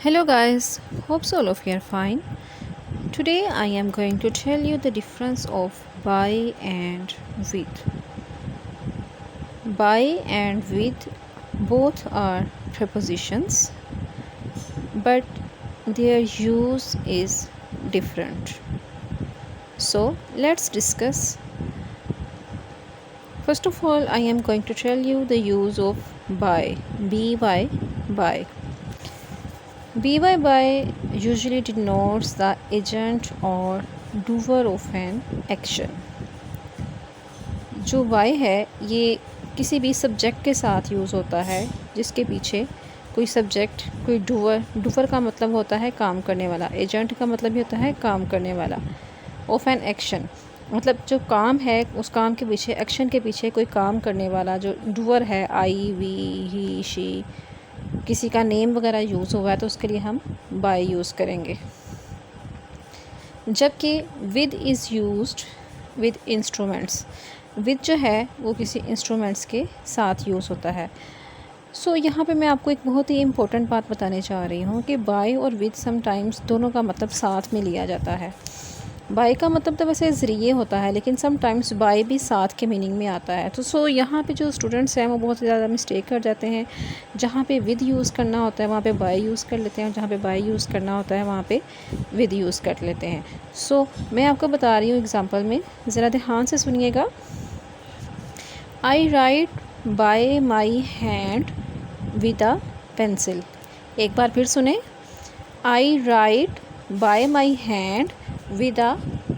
Hello guys, hope all of you are fine. Today I am going to tell you the difference of by and with. By and with both are prepositions, but their use is different. So let's discuss. First of all, I am going to tell you the use of by. By. By usually denotes the agent or doer of an action. जो by है ये किसी भी subject के साथ use होता है जिसके पीछे कोई सब्जेक्ट कोई डूअर का मतलब होता है काम करने वाला, एजेंट का मतलब भी होता है काम करने वाला, ऑफ एन एक्शन मतलब जो काम है उस काम के पीछे, एक्शन के पीछे कोई काम करने वाला जो डूअर है, आई वी ही शी, किसी का नेम वगैरह यूज़ हुआ है तो उसके लिए हम बाय यूज़ करेंगे। जबकि with is used with instruments, with जो है वो किसी इंस्ट्रूमेंट्स के साथ यूज़ होता है। सो यहाँ पे मैं आपको एक बहुत ही इम्पोर्टेंट बात बताने चाह रही हूँ कि बाय और विद समटाइम्स दोनों का मतलब साथ में लिया जाता है। बाय का मतलब तो वैसे ज़रिए होता है, लेकिन समटाइम्स बाय भी साथ के मीनिंग में आता है। तो यहाँ पे जो स्टूडेंट्स हैं वो बहुत ज़्यादा मिस्टेक कर जाते हैं। जहाँ पे विद यूज़ करना होता है वहाँ पे बाय यूज़ कर लेते हैं, और जहाँ पे बाय यूज़ करना होता है वहाँ पे विद यूज़ कर लेते हैं। मैं आपको बता रही हूँ एग्ज़ाम्पल में, ज़रा ध्यान से सुनिएगा। I write by my hand with a pencil. एक बार फिर सुने, I write by my hand with a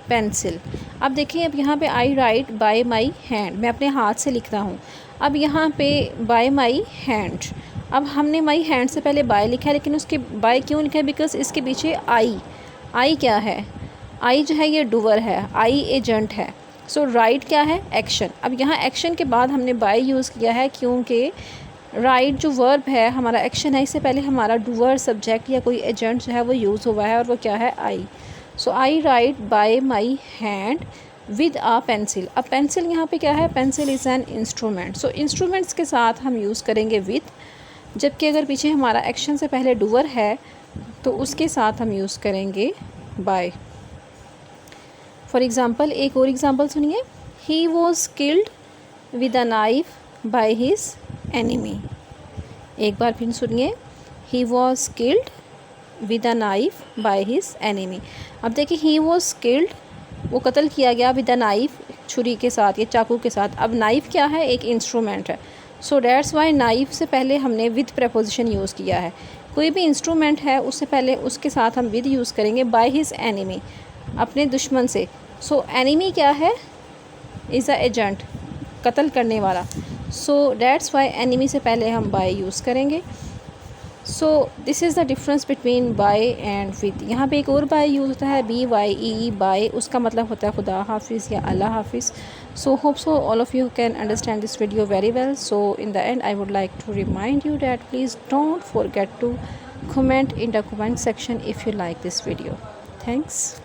pencil. अब देखिए, अब यहाँ पे I write by my hand, मैं अपने हाथ से लिख रहा हूँ। अब यहाँ पे बाय माई हैंड, अब हमने माई हैंड से पहले बाय लिखा है, लेकिन उसके बाय क्यों लिखा है? बिकॉज इसके पीछे आई क्या है? आई जो है ये डूअर है, आई एजेंट है। राइट क्या है? एक्शन। अब यहाँ एक्शन के बाद हमने बाय यूज़ किया है क्योंकि राइट जो वर्ब है हमारा एक्शन है, इससे पहले हमारा डूअर सब्जेक्ट या कोई एजेंट जो है वो यूज़ हुआ है, और वो क्या है? I. I write by my hand with a pencil. अब पेंसिल यहाँ पे क्या है? Pencil is an instrument. Instruments के साथ हम यूज़ करेंगे विद, जबकि अगर पीछे हमारा एक्शन से पहले डूअर है तो उसके साथ हम यूज़ करेंगे बाय। फॉर एग्ज़ाम्पल, एक और एग्ज़ाम्पल सुनिए। He was killed with a knife by his enemy. एक बार फिर सुनिए, he was killed with a knife by his enemy. अब देखिए, ही वॉज किल्ड, वो कत्ल किया गया, विद अ नाइफ, छुरी के साथ या चाकू के साथ। अब नाइफ क्या है? एक इंस्ट्रूमेंट है। डैट्स वाई नाइफ से पहले हमने विद प्रपोजिशन यूज़ किया है। कोई भी इंस्ट्रूमेंट है उससे पहले उसके साथ हम विद यूज़ करेंगे। बाय हिज एनिमी, अपने दुश्मन से। एनिमी क्या है? इज़ अ एजेंट, कत्ल करने वाला। डैट्स वाई एनिमी से पहले हम बाय यूज़ करेंगे। This is the difference between by and with. यहाँ पे एक और बाय यूज़ होता है, BYE बाय, उसका मतलब होता है खुदा हाफिज़ या अल्लाह हाफिज़। Hope all of you can understand this video very well. In the end, I would like to remind you that please don't forget to comment in the comment section if you like this video. Thanks.